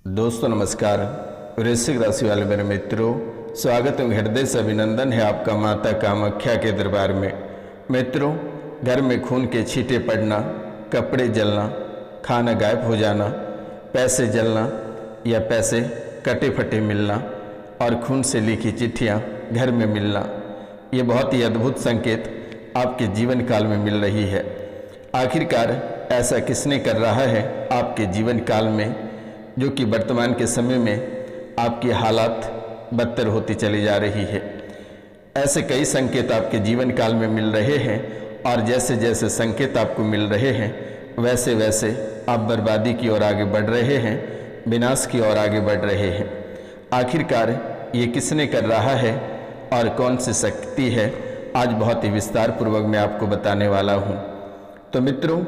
दोस्तों नमस्कार। वृश्चिक राशि वाले मेरे मित्रों, स्वागत एवं हृदय से अभिनंदन है आपका माता कामाख्या के दरबार में। मित्रों, घर में खून के छींटे पड़ना, कपड़े जलना, खाना गायब हो जाना, पैसे जलना या पैसे कटे फटे मिलना और खून से लिखी चिट्ठियाँ घर में मिलना, ये बहुत ही अद्भुत संकेत आपके जीवन काल में मिल रही है। आखिरकार ऐसा किसने कर रहा है आपके जीवन काल में, जो कि वर्तमान के समय में आपकी हालात बदतर होती चली जा रही है। ऐसे कई संकेत आपके जीवन काल में मिल रहे हैं और जैसे जैसे संकेत आपको मिल रहे हैं वैसे वैसे आप बर्बादी की ओर आगे बढ़ रहे हैं, विनाश की ओर आगे बढ़ रहे हैं। आखिरकार ये किसने कर रहा है और कौन सी शक्ति है, आज बहुत ही विस्तार पूर्वक मैं आपको बताने वाला हूँ। तो मित्रों,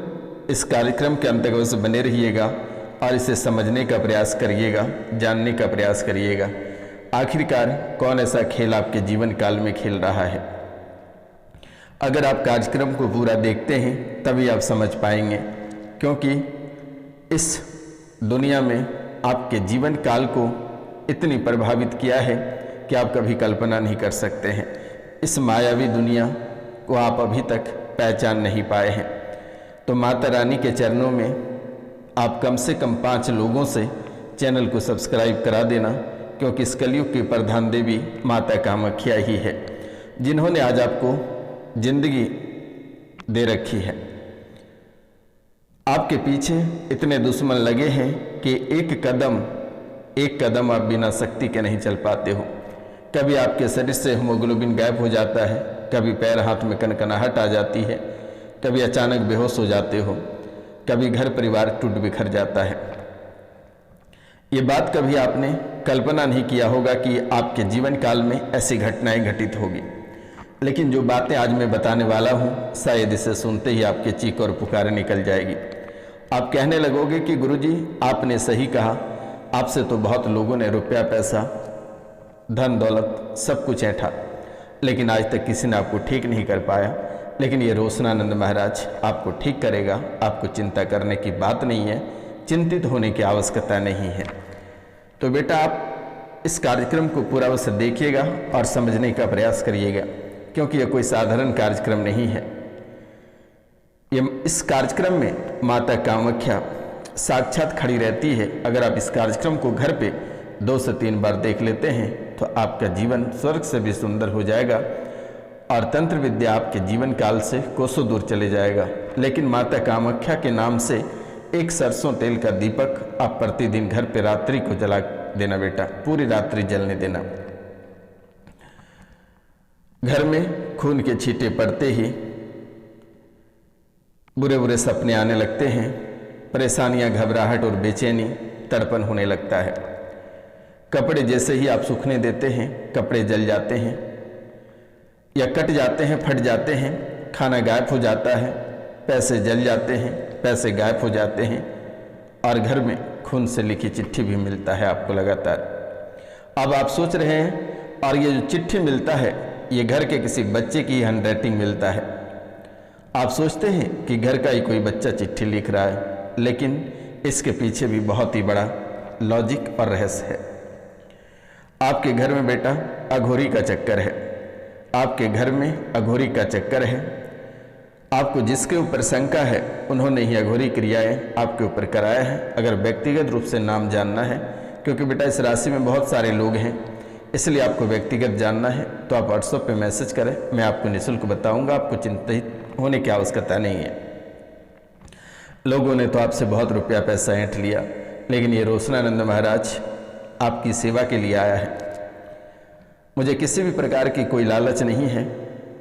इस कार्यक्रम के अंत तक बने रहिएगा और इसे समझने का प्रयास करिएगा, जानने का प्रयास करिएगा। आखिरकार कौन ऐसा खेल आपके जीवन काल में खेल रहा है। अगर आप कार्यक्रम को पूरा देखते हैं तभी आप समझ पाएंगे, क्योंकि इस दुनिया में आपके जीवन काल को इतनी प्रभावित किया है कि आप कभी कल्पना नहीं कर सकते हैं। इस मायावी दुनिया को आप अभी तक पहचान नहीं पाए हैं। तो माता रानी के चरणों में आप कम से कम 5 लोगों से चैनल को सब्सक्राइब करा देना, क्योंकि इस कलयुग की प्रधान देवी माता कामाख्या ही है, जिन्होंने आज आपको जिंदगी दे रखी है। आपके पीछे इतने दुश्मन लगे हैं कि एक कदम आप बिना शक्ति के नहीं चल पाते हो। कभी आपके शरीर से हीमोग्लोबिन गायब हो जाता है, कभी पैर हाथ में कनकनाहट आ जाती है, कभी अचानक बेहोश हो जाते हो, कभी घर परिवार टूट बिखर जाता है। ये बात कभी आपने कल्पना नहीं किया होगा कि आपके जीवन काल में ऐसी घटनाएं घटित होगी। लेकिन जो बातें आज मैं बताने वाला हूँ, शायद इसे सुनते ही आपके चीख और पुकारें निकल जाएगी। आप कहने लगोगे कि गुरुजी आपने सही कहा, आपसे तो बहुत लोगों ने रुपया पैसा धन दौलत सब कुछ ऐंठा, लेकिन आज तक किसी ने आपको ठीक नहीं कर पाया। लेकिन ये रोशनानंद महाराज आपको ठीक करेगा, आपको चिंता करने की बात नहीं है, चिंतित होने की आवश्यकता नहीं है। तो बेटा, आप इस कार्यक्रम को पूरा अवश्य देखिएगा और समझने का प्रयास करिएगा, क्योंकि यह कोई साधारण कार्यक्रम नहीं है। इस कार्यक्रम में माता कामाख्या साक्षात खड़ी रहती है। अगर आप इस कार्यक्रम को घर पे 2 से 3 बार देख लेते हैं तो आपका जीवन स्वर्ग से भी सुंदर हो जाएगा और तंत्र विद्या आपके जीवन काल से कोसों दूर चले जाएगा। लेकिन माता कामाख्या के नाम से एक सरसों तेल का दीपक आप प्रतिदिन घर पे रात्रि को जला देना बेटा, पूरी रात्रि जलने देना। घर में खून के छींटे पड़ते ही बुरे बुरे सपने आने लगते हैं, परेशानियां, घबराहट और बेचैनी, तड़पन होने लगता है। कपड़े जैसे ही आप सूखने देते हैं, कपड़े जल जाते हैं या कट जाते हैं, फट जाते हैं, खाना गायब हो जाता है, पैसे जल जाते हैं, पैसे गायब हो जाते हैं और घर में खून से लिखी चिट्ठी भी मिलता है आपको लगातार। अब आप सोच रहे हैं, और ये जो चिट्ठी मिलता है ये घर के किसी बच्चे की हैंडराइटिंग मिलता है। आप सोचते हैं कि घर का ही कोई बच्चा चिट्ठी लिख रहा है, लेकिन इसके पीछे भी बहुत ही बड़ा लॉजिक और रहस्य है। आपके घर में बेटा अघोरी का चक्कर है, आपके घर में अघोरी का चक्कर है। आपको जिसके ऊपर शंका है उन्होंने ही अघोरी क्रियाएं आपके ऊपर कराया है। अगर व्यक्तिगत रूप से नाम जानना है, क्योंकि बेटा इस राशि में बहुत सारे लोग हैं, इसलिए आपको व्यक्तिगत जानना है तो आप व्हाट्सएप पे मैसेज करें, मैं आपको निःशुल्क बताऊंगा। आपको चिंतित होने की आवश्यकता नहीं है। लोगों ने तो आपसे बहुत रुपया पैसा ऐंठ लिया, लेकिन ये रोशनानंद महाराज आपकी सेवा के लिए आया है। मुझे किसी भी प्रकार की कोई लालच नहीं है,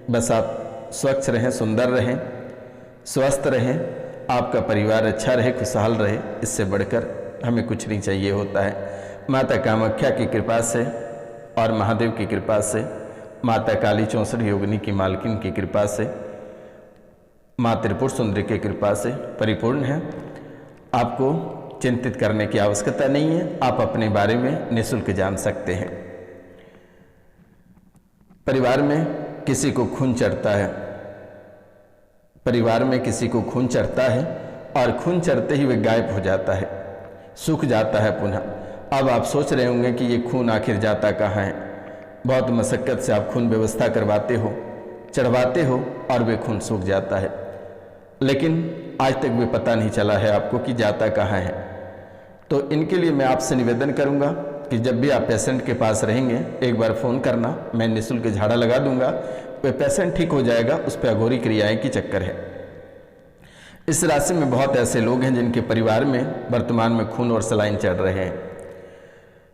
बस आप स्वच्छ रहें, सुंदर रहें, स्वस्थ रहें, आपका परिवार अच्छा रहे, खुशहाल रहे, इससे बढ़कर हमें कुछ नहीं चाहिए होता है। माता कामाख्या की कृपा से और महादेव की कृपा से, माता काली 64 योगिनी की मालकिन की कृपा से, माँ त्रिपुर सुंदरी की कृपा से परिपूर्ण है। आपको चिंतित करने की आवश्यकता नहीं है, आप अपने बारे में निःशुल्क जान सकते हैं। परिवार में किसी को खून चढ़ता है, परिवार में किसी को खून चढ़ता है और खून चढ़ते ही वे गायब हो जाता है, सूख जाता है पुनः। अब आप सोच रहे होंगे कि ये खून आखिर जाता कहाँ है। बहुत मशक्क़त से आप खून व्यवस्था करवाते हो, चढ़वाते हो और वे खून सूख जाता है, लेकिन आज तक भी पता नहीं चला है आपको कि जाता कहाँ है। तो इनके लिए मैं आपसे निवेदन करूंगा कि जब भी आप पेशेंट के पास रहेंगे एक बार फ़ोन करना, मैं निःशुल्क झाड़ा लगा दूंगा, वह पेशेंट ठीक हो जाएगा। उस पर अघोरी क्रियाएं की चक्कर है। इस राशि में बहुत ऐसे लोग हैं जिनके परिवार में वर्तमान में खून और सलाइन चढ़ रहे हैं,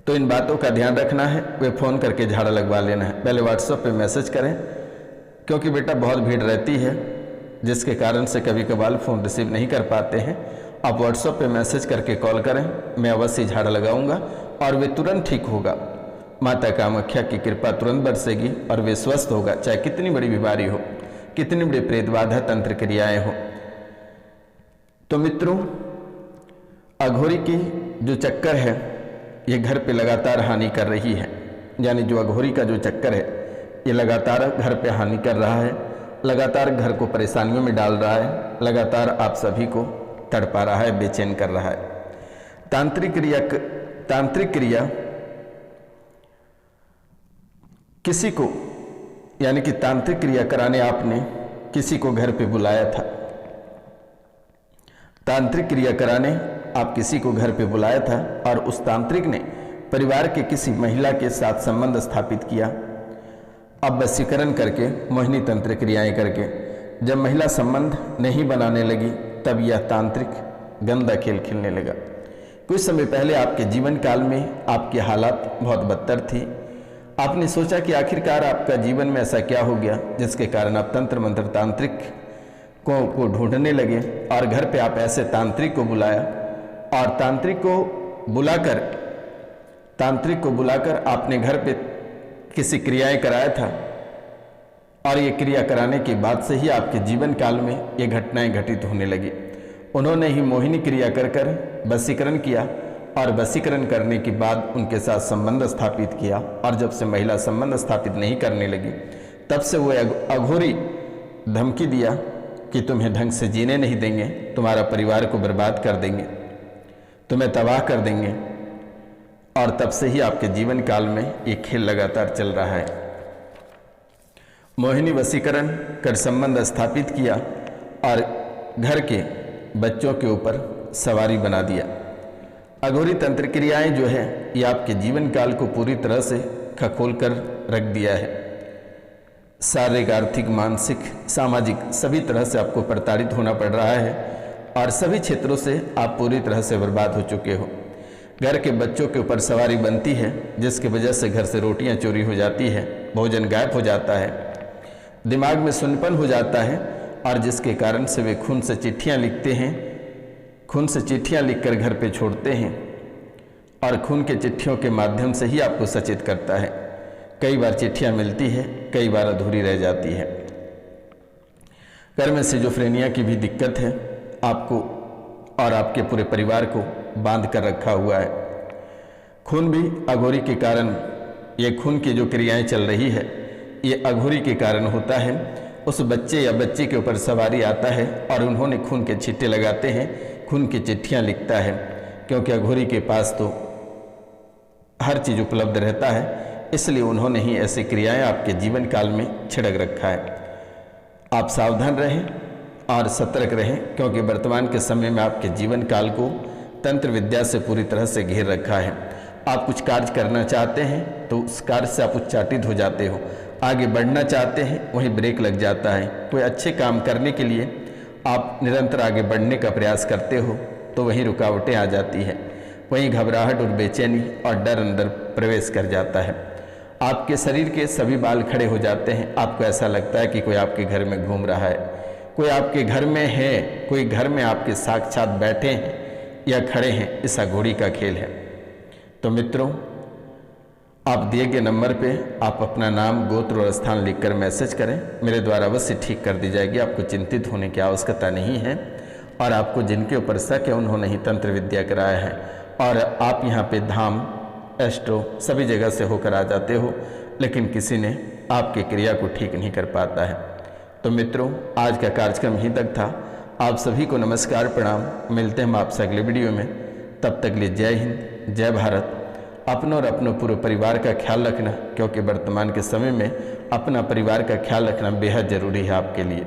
तो इन बातों का ध्यान रखना है। वे फ़ोन करके झाड़ा लगवा लेना है। पहले व्हाट्सएप पे मैसेज करें, क्योंकि बेटा बहुत भीड़ रहती है जिसके कारण से कभी कभार फ़ोन रिसीव नहीं कर पाते हैं। आप व्हाट्सएप पे मैसेज करके कॉल करें, मैं अवश्य झाड़ा लगाऊंगा और वे तुरंत ठीक होगा। माता कामाख्या की कृपा तुरंत बरसेगी और वे स्वस्थ होगा, चाहे कितनी बड़ी बीमारी हो, कितनी बड़ी प्रेत बाधा तंत्र क्रियाएँ हो। तो मित्रों, अघोरी की जो चक्कर है ये घर पे लगातार हानि कर रही है, यानी जो अघोरी का जो चक्कर है ये लगातार घर पे हानि कर रहा है, लगातार घर को परेशानियों में डाल रहा है, लगातार आप सभी को तड़पा रहा है, बेचैन कर रहा है। तांत्रिक क्रिया किसी को, यानी कि तांत्रिक क्रिया कराने आपने किसी को घर पे बुलाया था। तांत्रिक क्रिया कराने आप किसी को घर पे बुलाया था और उस तांत्रिक ने परिवार के किसी महिला के साथ संबंध स्थापित किया। अब वशीकरण करके, मोहिनी तंत्र क्रियाएं करके जब महिला संबंध नहीं बनाने लगी तब यह तांत्रिक गंदा खेल खेलने लगा। कुछ समय पहले आपके जीवन काल में आपकी हालात बहुत बदतर थी। आपने सोचा कि आखिरकार आपका जीवन में ऐसा क्या हो गया जिसके कारण आप तंत्र मंत्र तांत्रिक को ढूंढने लगे और घर पे आप ऐसे तांत्रिक को बुलाया और तांत्रिक को बुलाकर आपने घर पे किसी क्रियाएं कराया था और ये क्रिया कराने के बाद से ही आपके जीवन काल में ये घटनाएं घटित होने लगी। उन्होंने ही मोहिनी क्रिया कर वशीकरण किया और वशीकरण करने के बाद उनके साथ संबंध स्थापित किया और जब से महिला संबंध स्थापित नहीं करने लगी तब से वो अघोरी धमकी दिया कि तुम्हें ढंग से जीने नहीं देंगे, तुम्हारा परिवार को बर्बाद कर देंगे, तुम्हें तबाह कर देंगे। और तब से ही आपके जीवन काल में ये खेल लगातार चल रहा है। मोहिनी वशीकरण कर संबंध स्थापित किया और घर के बच्चों के ऊपर सवारी बना दिया। अघोरी तंत्र क्रियाएं जो है ये आपके जीवन काल को पूरी तरह से खखोल कर रख दिया है। शारीरिक, आर्थिक, मानसिक, सामाजिक सभी तरह से आपको प्रताड़ित होना पड़ रहा है और सभी क्षेत्रों से आप पूरी तरह से बर्बाद हो चुके हो। घर के बच्चों के ऊपर सवारी बनती है जिसकी वजह से घर से रोटियां चोरी हो जाती है, भोजन गायब हो जाता है, दिमाग में सुन्नपन हो जाता है और जिसके कारण से वे खून से चिट्ठियां लिखते हैं, खून से चिट्ठियां लिखकर घर पे छोड़ते हैं और खून के चिट्ठियों के माध्यम से ही आपको सचेत करता है। कई बार चिट्ठियां मिलती है, कई बार अधूरी रह जाती है। घर में सिजोफ्रेनिया की भी दिक्कत है, आपको और आपके पूरे परिवार को बांध कर रखा हुआ है। खून भी अघोरी के कारण, ये खून की जो क्रियाएं चल रही है ये अघोरी के कारण होता है। उस बच्चे या बच्ची के ऊपर सवारी आता है और उन्होंने खून के छिट्टे लगाते हैं, खून की चिट्ठियां लिखता है, क्योंकि अघोरी के पास तो हर चीज़ उपलब्ध रहता है, इसलिए उन्होंने ही ऐसी क्रियाएं आपके जीवन काल में छिड़क रखा है। आप सावधान रहें और सतर्क रहें, क्योंकि वर्तमान के समय में आपके जीवन काल को तंत्र विद्या से पूरी तरह से घेर रखा है। आप कुछ कार्य करना चाहते हैं तो उस कार्य से आप उच्चाटित हो जाते हो, आगे बढ़ना चाहते हैं वहीं ब्रेक लग जाता है। कोई अच्छे काम करने के लिए आप निरंतर आगे बढ़ने का प्रयास करते हो तो वहीं रुकावटें आ जाती हैं, वहीं घबराहट और बेचैनी और डर अंदर प्रवेश कर जाता है। आपके शरीर के सभी बाल खड़े हो जाते हैं, आपको ऐसा लगता है कि कोई आपके घर में घूम रहा है, कोई आपके घर में है, कोई घर में आपके साक्षात बैठे हैं या खड़े हैं। इस अघोरी का खेल है। तो मित्रों, आप दिए गए नंबर पे आप अपना नाम, गोत्र और स्थान लिखकर मैसेज करें, मेरे द्वारा अवश्य ठीक कर दी जाएगी। आपको चिंतित होने की आवश्यकता नहीं है और आपको जिनके ऊपर शक है उन्होंने ही तंत्र विद्या कराया है और आप यहाँ पे धाम, एस्ट्रो सभी जगह से होकर आ जाते हो, लेकिन किसी ने आपकी क्रिया को ठीक नहीं कर पाता है। तो मित्रों, आज का कार्यक्रम यहीं तक था। आप सभी को नमस्कार, प्रणाम। मिलते हैं हम आपसे अगले वीडियो में। तब तक लिए जय हिंद, जय भारत, अपनों और अपनों पूरे परिवार का ख्याल रखना, क्योंकि वर्तमान के समय में अपना परिवार का ख्याल रखना बेहद ज़रूरी है आपके लिए।